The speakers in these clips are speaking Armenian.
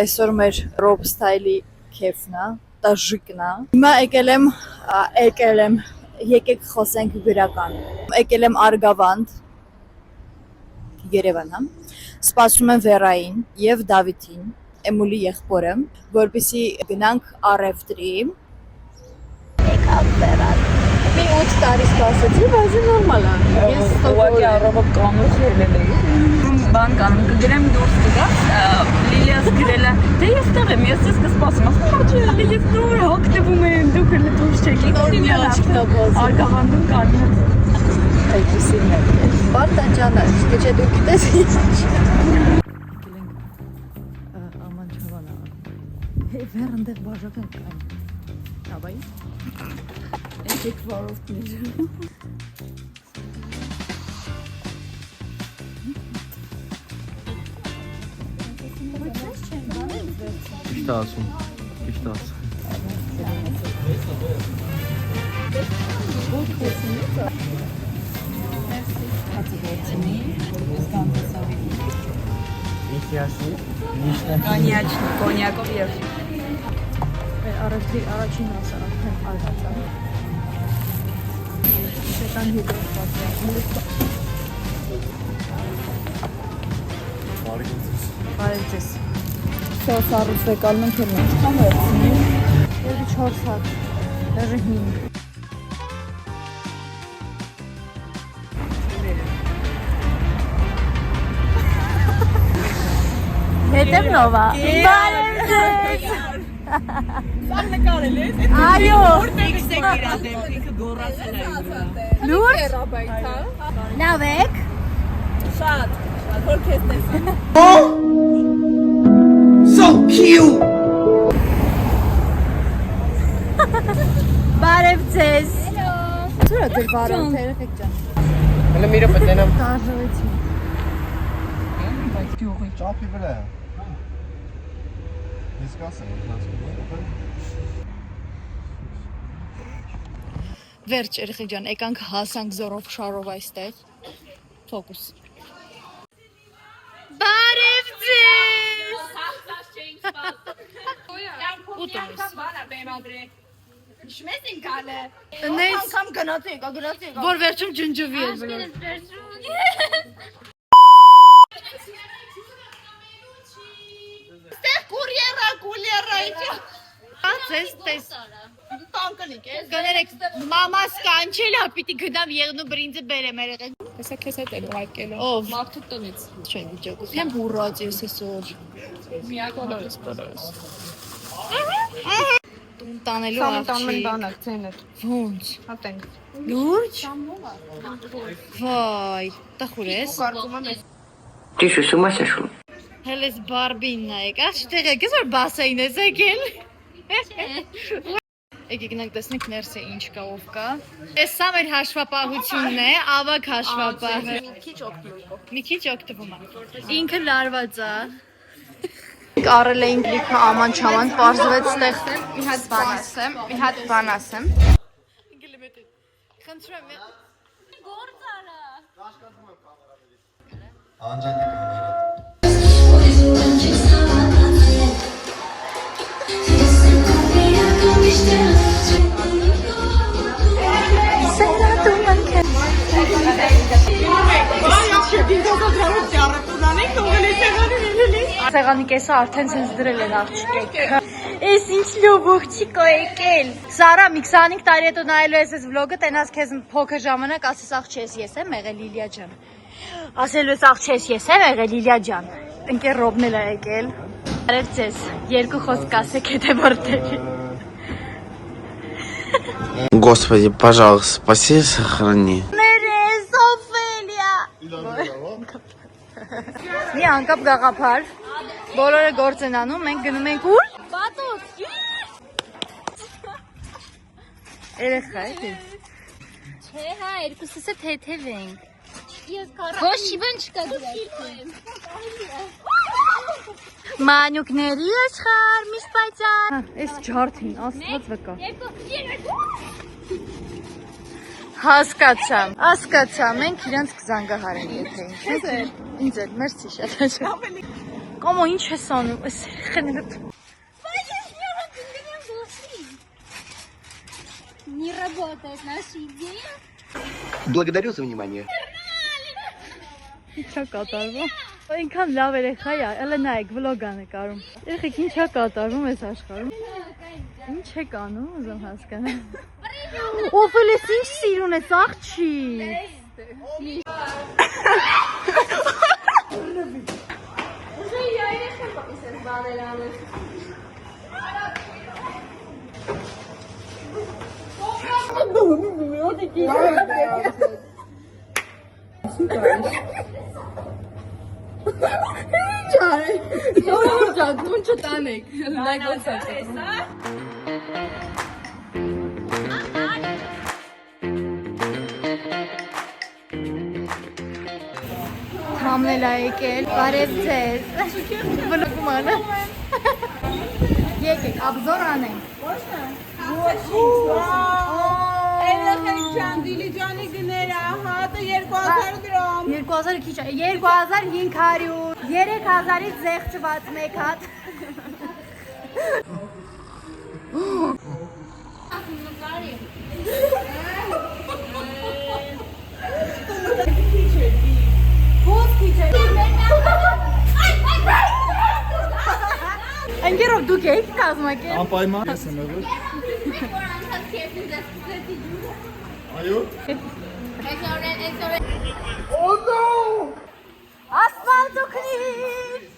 Այսօր մեր Rob Style-ի քեֆն է, տաժիկն է։ Հիմա եկել եմ, եկեք խոսենք գրական։ Եկել եմ Արգավանդ, Երևան, սպասում եմ Վերային եւ Դավիթին, Էմուլի եղբորը, որպեսզի գնանք առևտրի։ Եկավ Վերան։ Մի 8 տարի սպասեցի, բայց նորմալ է։ Ես ուղղակի առավոտ կանուխ ելել էի։ Բան կանում, կգրեմ դուրս կգաս, Լիլիաս գրել է, դե ես տեղ եմ, ես ես կսպասում, ասում եմ, ես նոր հոգտվում եմ, դուք էլ դուրս չեք եկել, Արգավանդում կանում այդպիսին է։ Բարդա ջանը, չէ դու գիտես ինչ։ Աման չվանա։ Վերան դեղ բաժական կան։ Ավայ։ Եկեք վարորդներ։ Asum. İşte asum. Կոնյակով եւ Առաջին հասարակության ալվածա։ Շետան հիդրոստատիա։ Բարեցես։ Սոս առուց վեկալն են կերնան։ Կամ վերցնի։ Երդի 4 հատ։ Դաժը 5։ Հետև նովա։ Բարեցես։ Սան նկարել ես։ Այո։ Տեքստ է գրադեմ, ինքը գորացել է։ Լուրջ։ Լավ եք։ Շատ, որ քեզ տեսնեմ։ So cute. Բարևձեզ։ Սուրա դեր բարև երեխեք ջան։ Հələ մի րոպե տենամ։ Դաժողեցի։ Բայց գյուղի ճապի վրա։ Վերջ երեխեք ջան, եկանք հասանք զորով շարով այստեղ։ Ֆոկուս։ Որ վերջում ջնջվի է Ստեղ կուրիերա իջա Գներեք մամաս կանչել է, պիտի գնամ եղնու բրինձը բերեմ երեխեք Հեսա քեզ հետ էլ ուղարկելով։ Ով Մարդու տնից։ Չեն վիճակուս, եմ հուրած ես այսօր Միակոլորս։ Տուն տանելու աղջիկ բանակ ցեներ։ Ոնց Հատենք։ Լուրջ Վայ, տխուր ես Ты что, с ума сошел? Հելես բարբինն նայեք, աշտեղ եք, ես որ բասային ես եկել Եկի գնանք տեսնենք ներսը ինչ կա ով կա Ես սա մեր հաշվապահությունն է, ավակ հաշվապահ Մի քիչ օգտվում է Ինքը լարված է Կարել էինք լիքը աման չաման, պարզվեց ստեղ Մի հատ բան ասեմ։ Խնդրեմ Սեղանի կեսը արդեն ցենց դրել են աղջիկ Էս ինչ լոբողջիկ է եկել Սարա, մի 25 տարի հետո նայելու ես այս վլոգը, տենաս քեզ փոքր ժամանակ ասես աղջես ես եմ եղել Լիլիա ջան Ասելու ես աղջես ես եմ եղել Լիլիա ջան Ընկեր Ռոբն էլ է եկել Արև ձեզ, երկու խոսք ասեք հետևորդերի Господи, пожалуйста, спаси и сохрани. Ներես, Օֆելիա Մի անկապ գաղափար Բոլորը գործ են անում, մենք գնում ենք ուր? Բատոց Երեխա է Չէ, հա, երկուսս է թեթև ենք Ոչ շիվան չկա դրաշում Մանյուկների աշխար, միշտ պայծան Ես ջարդին, աստված վկա Հասկացա, մենք իրանց կզանգահարենք եթե ինձ էլ, մերսի շատ Կամո ինչ ես անում, այս խեներդ։ Не работает наша идея. Благодарю за внимание. Ինչա կատարվում։ Այնքան լավ երեխա է, ելը նայեք վլոգ ա նկարում։ Երեխեք ինչա կատարվում այս աշխարհում։ Ինչ եք անում, ուզում հասկանալ։ Օֆելես ինչ սիրուն է, աղջի։ Համնել ա եկել, բարև ձեզ։ Վլոգում անը։ Եկեք, աբզոր անենք։ Երեխեք ջան, դիլիջանի գները, հատը 2000 դրամ։ 2000 քիչ է, 2500, 3000-ից զեղչված մեկ հատ։ Ընկերով դուք եք կազմակերպ։ Անպայման ես ըմը։ Այո։ Ասֆալտ օգնիր։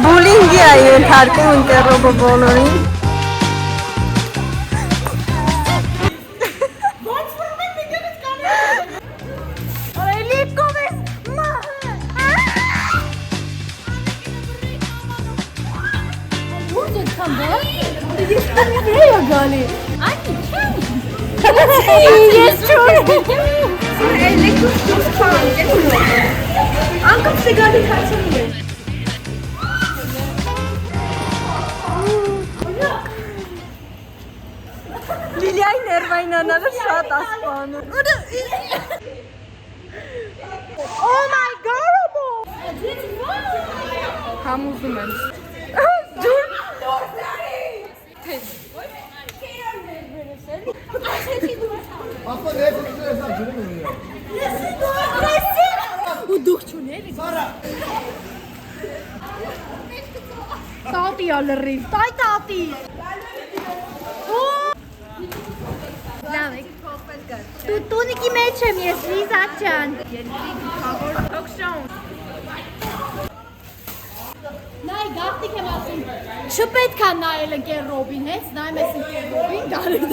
Բուլինգի է ենթարկում ընկերոբը բոլորին։ Լիլիայի ներվային անալը շատ ասպանում։ Oh my god! Համուզում եմ։ Ջուր։ Ապա ես ջրում եմ։ Ու դուք չունեք։ Սարա։ Տատի ալրիվ, տայ տատի։ Լավ եք։ Տունիկի մեջ եմ ես, Լիզակ ջան։ Նայ, գաղտիկ եմ ասում, չպետք է նայել ընկեր Ռոբին, հենց նայում ես ընկեր Ռոբին, դարեք։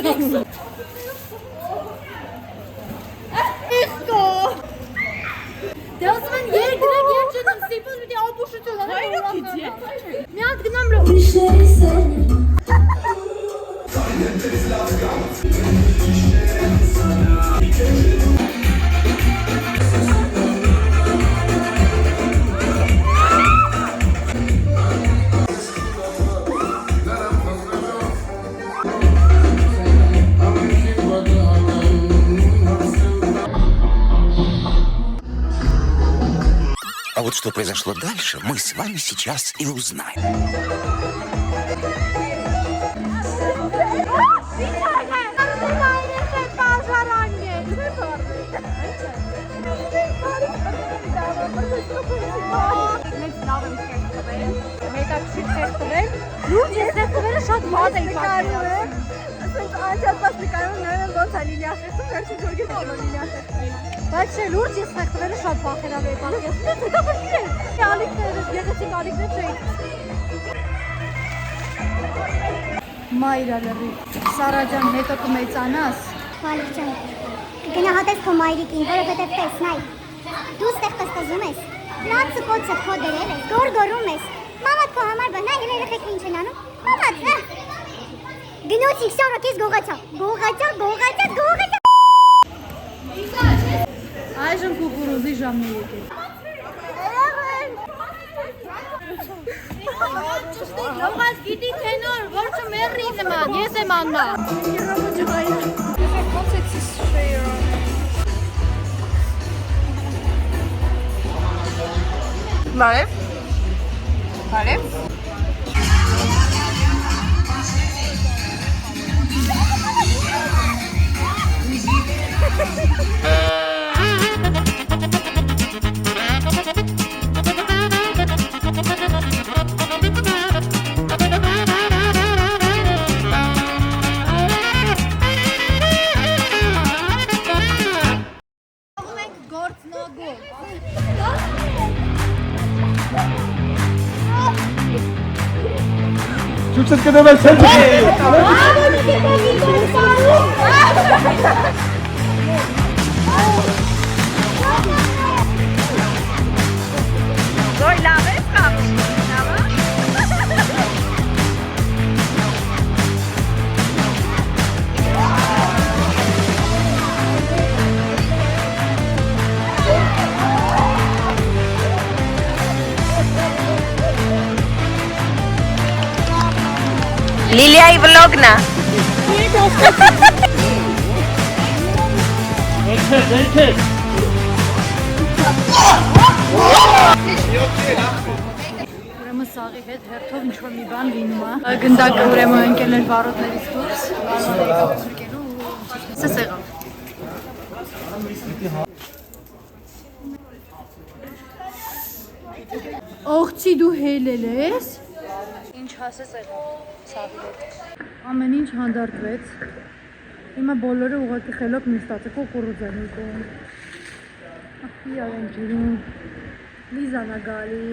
Իսկո։ Դե ասում են երգնեք երջենում ստիպոս միտի ապուշություն հանը։ Հայրոքից է։ Մի հատ գնամ լո։ А вот что произошло дальше, мы с вами сейчас и узнаем. Լուրջ ես դեպքերը շատ վատ էի պատմում։ անջատված նկարում նայում ոնց է Լիլիա խեղդում, վերջին ձորգից ալո Լիլիա խեղդում։ Բայց չէ, լուրջ ես խեղդվելը շատ վախենավ եկալ։ Ես դա բրկիր եմ։ Ալիքները, գեղեցիկ ալիքներ չէի։ Մայրա լրի։ Սարա ջան, հետո կմեծանաս։ Վալիկ ջան, կգնահատես քո մայրիկին, որովհետև տեսնայ։ Դու ստեղ կստզում ես։ Լացը կոցը քո դրել ես, գորգորում ես։ Մամադ քո համար բնա, եւ երեխեքը ինչ են անում։ Մամադ, գնոցիկ շարակես գողացա։ Այժմ կուկուրուզի ժամն է եկել։ Լողաս գիտի թենոր, որը մերի նման, ես եմ աննա։ Բարև։ Բարև։ Չուչս կդեմ չեմ Զոյ լավ ես կամ։ Լավ է։ Լիլիայի վլոգն է։ Ուրեմն սաղի հետ հերթով ինչ-որ մի բան լինում է։ Գնդակը ուրեմն ընկել էր վարորդներից դուրս, վարորդը եկավ ցրկելու ու սես եղավ։ Ողջի դու հելել ես։ Ինչ հասես եղավ սաղի հետ։ Ամեն ինչ հանդարտվեց։ Հիմա բոլորը ուղղակի խելոք նստած է կուկուրուզան եկում։ Իրար են ջրում։ Լիզանա գալի։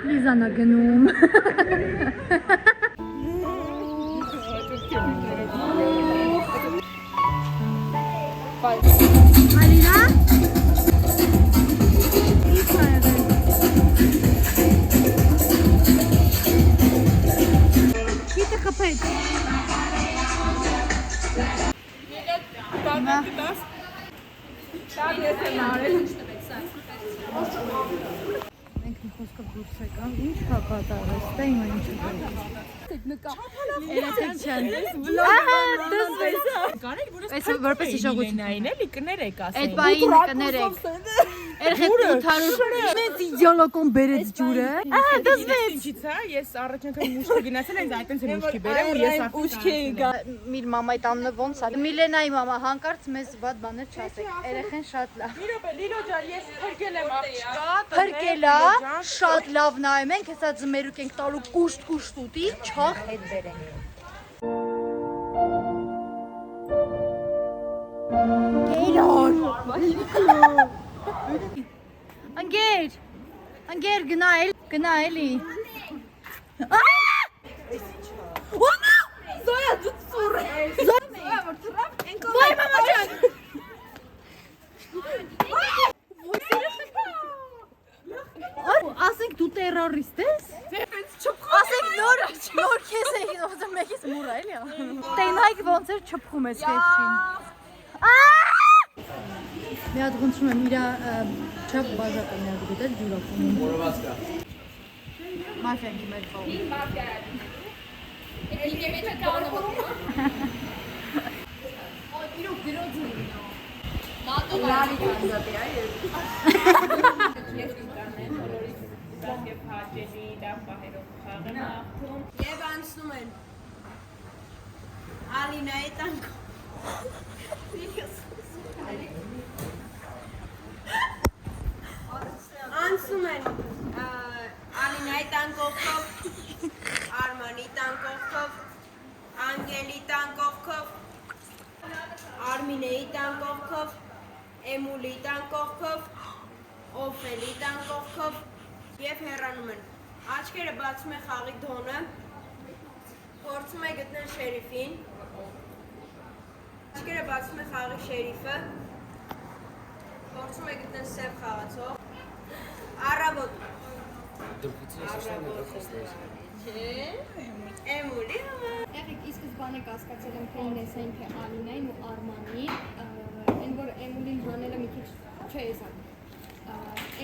Լիզանա գնում։ Ալինա։ Ինչ է եղել։ Քիթը խփեց։ Մենք մի խոսքով դուրս եկանք, ինչ հա կատարես, դա հիմա ինչ է Այս որպես հիշողություն էլի կներեք ասեն։ Այդ բային կներեք Երեխեք 800 մեծ իդեալական բերեց ջուրը դզվեց Ինչից է, ես առաջ անգամ ուշքի գնացել եմ, այդպես եմ ուշքի բերեմ ու ես ուշքի գա։ Միր մամայի տաննը ոնց է Միլենայի մամա հանկարծ մեզ վատ բաներ չասեք երեխեն շատ լավ Լիլո ջան, ես փրկել եմ աղջկա։ Փրկելա շատ լավ նայում ենք հեսա ձմերուկ ենք տալու կուշտ ուտի չախ հետ բերենք Անգեր գնա էլի Զոյա դու ծուր Զոյա որ ծուրավ Վայ մամա ջան Ասենք դու տերորիստ ես Ասենք նոր քեզ էին ոնց մեկից մուրա էլի Տենայք ոնց էր չփխում ես քեզին Մի հատ ոնցում եմ իրա չափ բաժակը մի հատ գտել ջուրակում Մաֆիանքի մեր խաղում Եվ անցնում են Ալինայի տանկով Անցնում են Ալինայի տանկով Արմանի տանկով Անգելի տանկով Արմինեի տան կողքով, Էմուլի տան կողքով, Օֆելի տան կողքով և հեռանում են։ Աչքերը բացում է խաղի դոնը, փորձում է գտնել շերիֆին, աչքերը բացում է խաղի շերիֆը, փորձում է գտնել սև խաղացող, առավոտ, Էմուլի Եղեք, ի սկզբանե կասկածել եմ, թե ինեսային, թե Ալինային ու Արմանին, են որ Էմուլին հանելը մի քիչ չէ եզան։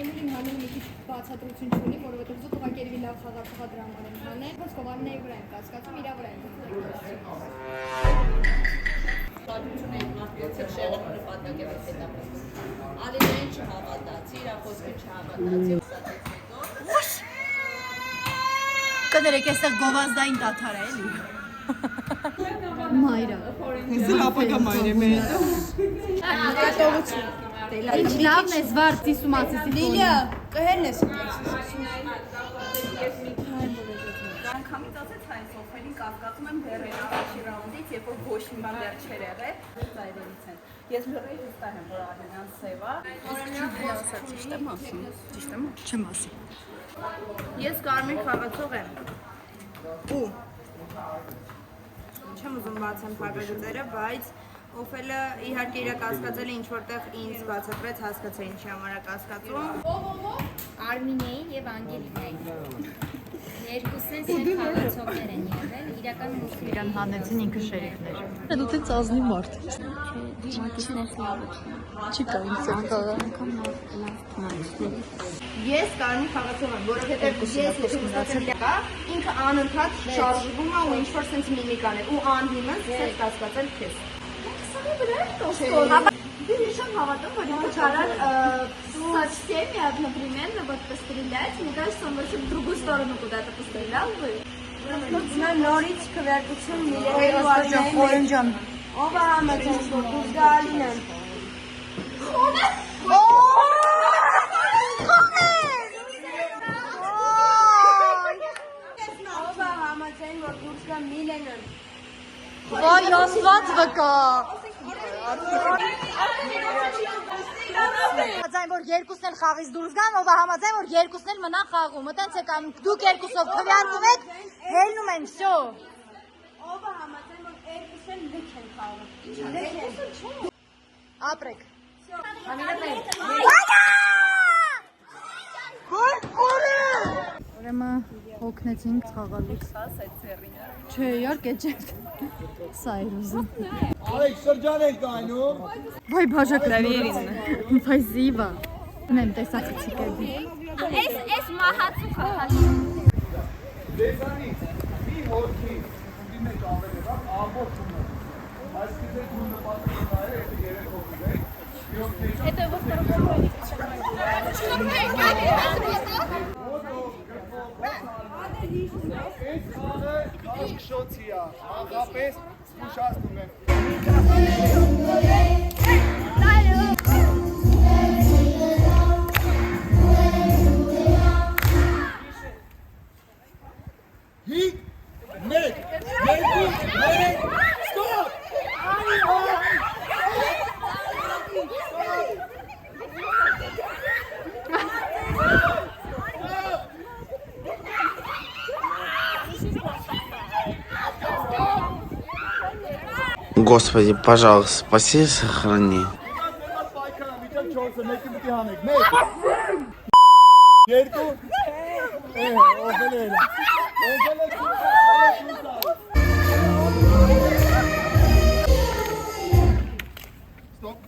Էմուլին հանելը մի քիչ բացատրություն չունի, որովհետև զուտ ուղղակի երևի լավ խաղացողա դրա համար են հանել, բայց կովարնեի վրա են կասկածում, իրա վրա են Պատմություն էին մարդկացել շեղելու նպատակ է հետապետում։ Ալինային չհավատացի, իրա խոսքը չհավատացի, ուսացից հետո։ Կներեք, այստեղ գովազդային դադար է, էլի։ Մայրա։ Իսկ ապակա մայր է մեր Ինչ լավն է զվարդ իսումացիսի ֆոնը։ Լիլիա, կհերն ես Անգամից ասեց հայ Սոֆելին կասկածում եմ բերել առաջի ռաունդից, երբ որ ոչ մի բան դեռ չէր եղել, ծայրերից են։ Ես լրիվ վստահ եմ, որ Ալինան սև է։ Ճիշտ եմ ասում։ Ճիշտ եմ։ Չեմ ասի։ Ես կարմիր խաղացող եմ։ Ու չեմ ուզում բացեմ փակագծերը, բայց Օֆելը իհարկե իր կասկածել է ինչ որտեղ ինձ բացատրեց, հասկացա ինչի համար է կասկածում։ Արմինեին և Անգելինային։ Երկուսն են սև խաղացողներ են եղել, իրականում ուսում Իրան հանեցին ինքը շերիֆներ։ Դու թե ծազնի մարդ։ Չի կա ինձ սև խաղը։ Ես կարմիր խաղացող եմ, որովհետև ես խոսքացել կա, ինքը անընդհատ շարժվում է ու ինչ-որ սենց միմիկան է, ու անհիմն սենց կասկածել քեզ։ Ты решил հավատում, որ ինքը չարար со всеми одновременно вот пострелять. Мне кажется, он вообще в другую сторону куда-то пострелял бы. Նա նորից քվեարկություն միլիարդի արժան Խորենջան։ ով է համաձայն, որ դուք դա Ալինան։ Ով է համաձայն, որ դուք դա Միլենան։ Վայ, ասված վկա։ Համաձայն, որ երկուսն էլ խաղից դուրս գան, ով է համաձայն, որ երկուսն էլ մնան խաղում։ Մտենց եք անում, դուք երկուսով քվեարկում եք, հելնում են, всё։ Ով է համաձայն, որ երկուսն էլ լիք են խաղում։ Ապրեք։ Ուրեմն հոգնեցինք խաղալուց։ Չէ, իհարկե չէ։ Սա էր ուզում։ Արեք շրջան ենք այնում։ Վայ բաժակներին։ Վայ զիվա։ Ունեմ տեսացիք էլի։ Այս մահացու խաղալ։ Դեզանից մի հորքի ունդի մեջ ավել եղավ, ամբողջ ունը։ Այս կիզեք ու նպատակը նայր, եթե երեք հոգի է։ Это его второй гол. Այս խաղը քաշքշոցի է, աղապես զգուշացնում եմ։ Հիգ, մեկ, երկու, երեք, ստոպ! Господи, пожалуйста, спаси и сохрани. Երկու, օգնել է։ Ստոպ։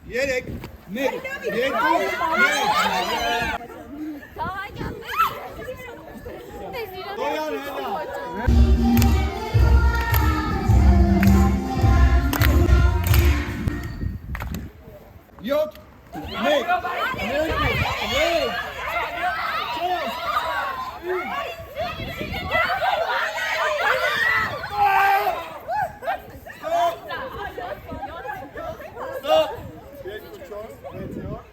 Երեք, մեկ, երկու, երեք։ Դոյան հենա։ Յոթ, մեկ, երկու, երեք, չորս, Ստոպ, երկու, չորս, վեցյոտ,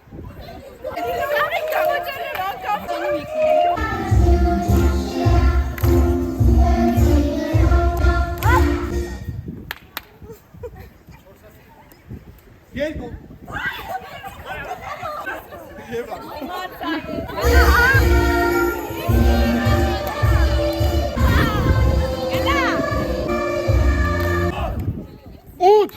Ութ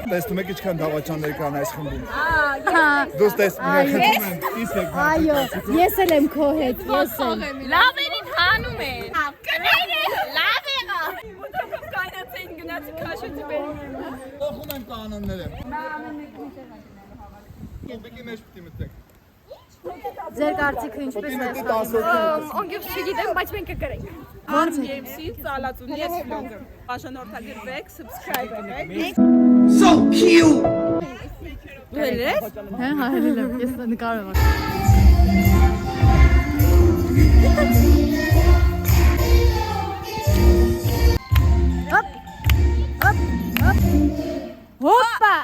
Տեսնում եք ինչքան դավաճաններ կան այս խմբում։ Դուս տեսնում եք, խնդրում եմ, իսեք։ Այո, ես էլ եմ քո հետ, ես էլ։ Լավերին հանում են։ Լավ եղա։ Ոտքով կայնացին գնացի քաշեցի բերում եմ։ Ոխում եմ կանոնները։ Կոմբիկի մեջ պիտի մտեք։ Ձեր կարծիքը ինչպես է այս Ոնգյուս չգիտեմ, բայց մենք կգրենք։ RMC ծալածունի ես վլոգը։ Բաժանորդագրվեք, subscribe արեք։ So cute. Դու ես։ Հա, հարել եմ, ես նկարում եմ։ Հոպ, հոպ, հոպ, հոպա։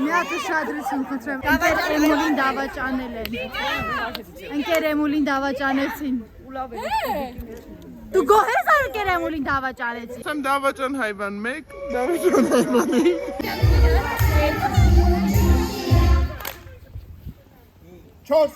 Մի հատ ուշադրություն խնդրեմ, ընկեր Էմուլին դավաճանել են։ Ընկեր Էմուլին դավաճանեցին։ Դու գոհ ես ընկեր Էմուլին դավաճանեցին։ Jsem դավաճան հայվան 1, դավաճան հայվան 2 4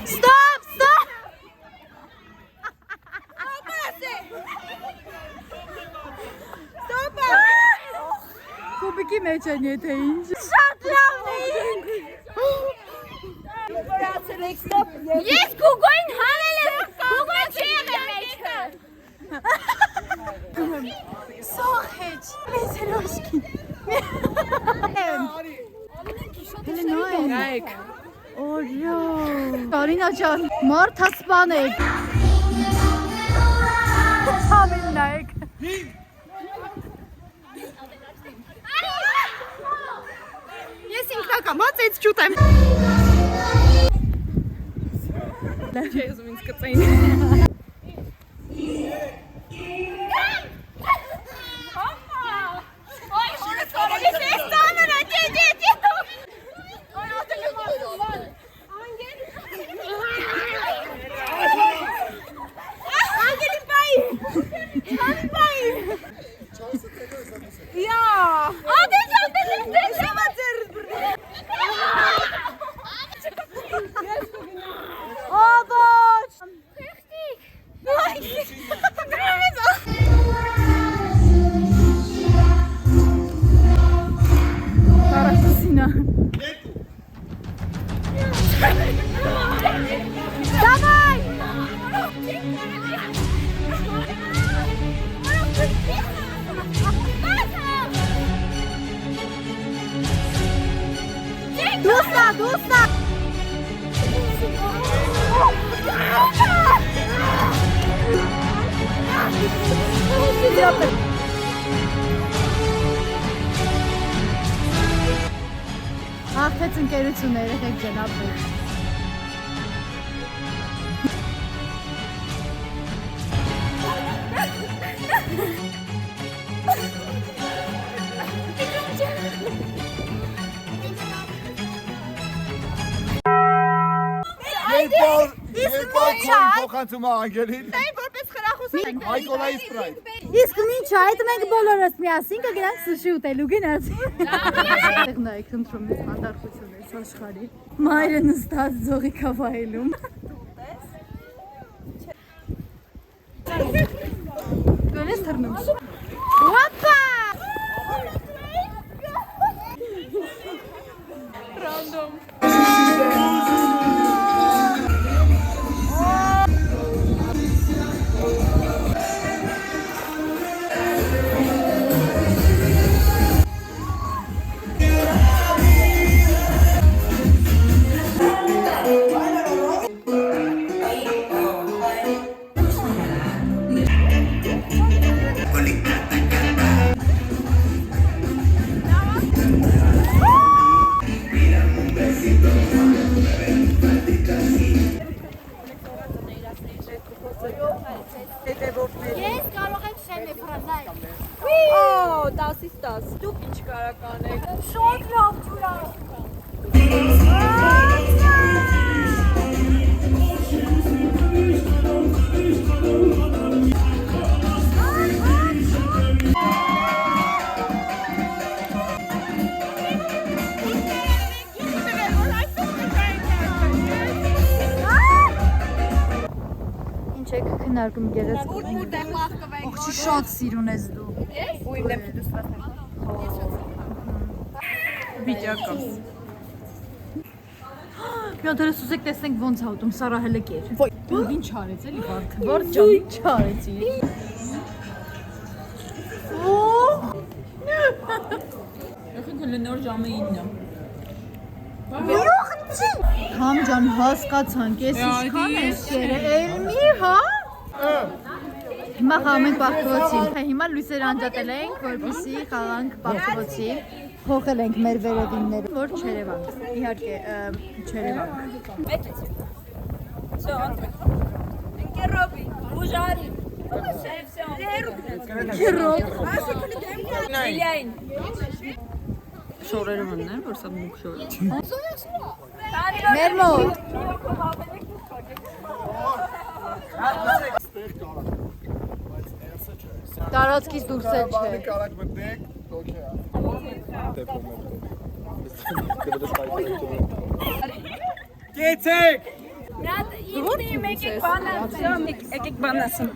Stop, stop! Կուբիկի մեջ են եթե ինչ։ Շատ լավն էին։ Ես Գուգոին հանել եմ։ Գուգոն չի եղել մեջը։ Սոխեջ, մեզ հրոշկին։ Հելը նո են։ Նայեք։ Օրյո։ Կարինա ճան, մարդ հասպանեք։ Համին նայեք։ Ես ինքնակամած այդ ճուտեմ։ Չէ, ուզում ինձ կծեին։ Давай! Дуса, дуса! Աղթեց ընկերություն երեխեք ջնապեք։ Երկու փոխանցում անգելին։ Որպես խրախուսը Այկոլայի սպրայտ։ Իսկ ինչ այդ մենք բոլորս միասին կգնանք սուշի ուտելու գնաց։ Այդտեղ նայեք ընտրում ես անդարխություն ես աշխարհի։ Մայրը նստած ձողի կավայելում։ Գոնես թռնում։ Հոպա! Ես կարող եմ շեմ է ֆրազայ։ Օ, 10-ից 10։ Դուք ինչ կարաք անեք։ Շոկ լավ ջուրա։ Ինչ եք քննարկում գեղեցիկ։ Ողջի շատ սիրուն ես դու։ Ու իմ դեպքի դուստրացել։ Վիճակով։ Մի հատ սուսեք տեսնենք ոնց ա ուտում, Սարա հələ կեր։ Դու ինչ արեց էլի բարդ։ Բարդ ջան, ինչ արեցի։ Ეხին նոր ժամը 9-ը։ Համ ջան հասկացանք, ես ինչքան ես կերել մի հա։ Հիմա խաղում ենք բախտվոցի։ Հիմա լույսեր անջատել ենք, որպեսզի խաղանք բախտվոցի։ Փոխել ենք մեր վերևինները, որ չերևանք։ Իհարկե չերևանք։ Всё, Ընկերոբի, ուժարի։ Իլիային։ Շորերը մններ, որ սա մուկ շոր է։ Մեր մոտ։ Ստեղ կարող եք, բայց ներսը չէ։ Տարածքից դուրս էլ չէ։ Բանը կարաք մտնեք, օքեյ է։ Դեպքում Կեցեք։ Եկեք բան ասեմ։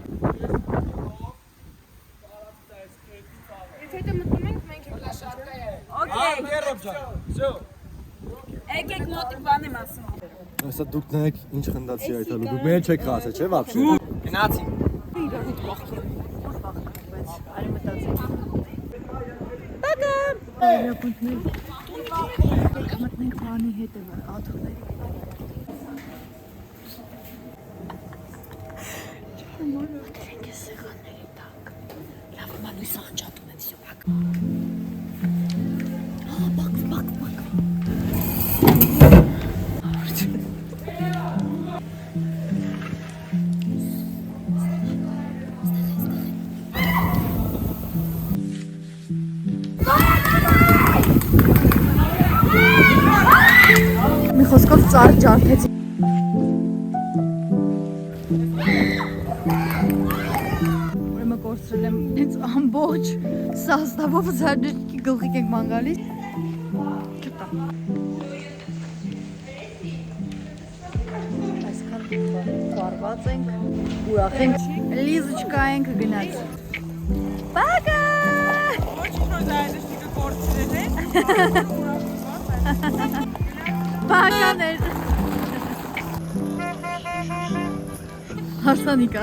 Եթե մտնում ենք, մենք ենք լաշարկայ։ Okay։ Գերոբ ջան։ Всё։ Եկեք մոտիկ բան եմ ասում։ Հեսա դուք նայեք ինչ խնդացի այդալու, դուք մեն չեք խասել, չէ՞ վաբշե։ Գնացի։ Մտնենք բանի հետևը, աթոռների։ Մտենք է սեղանների տակ։ Լավ, ման լույս անջատում եմ, всё, բակ։ Մի խոսքով ծառ ջարդեցի։ Ուրեմն կորցրել եմ հենց ամբողջ սաստավով զարդերքի գլխիկ ենք ման գալիս։ Չտա։ Այսքան բարված ենք, ուրախ ենք, լիզուչկա ենք գնաց։ Բագա! Բականեր։ Հարսանիկա։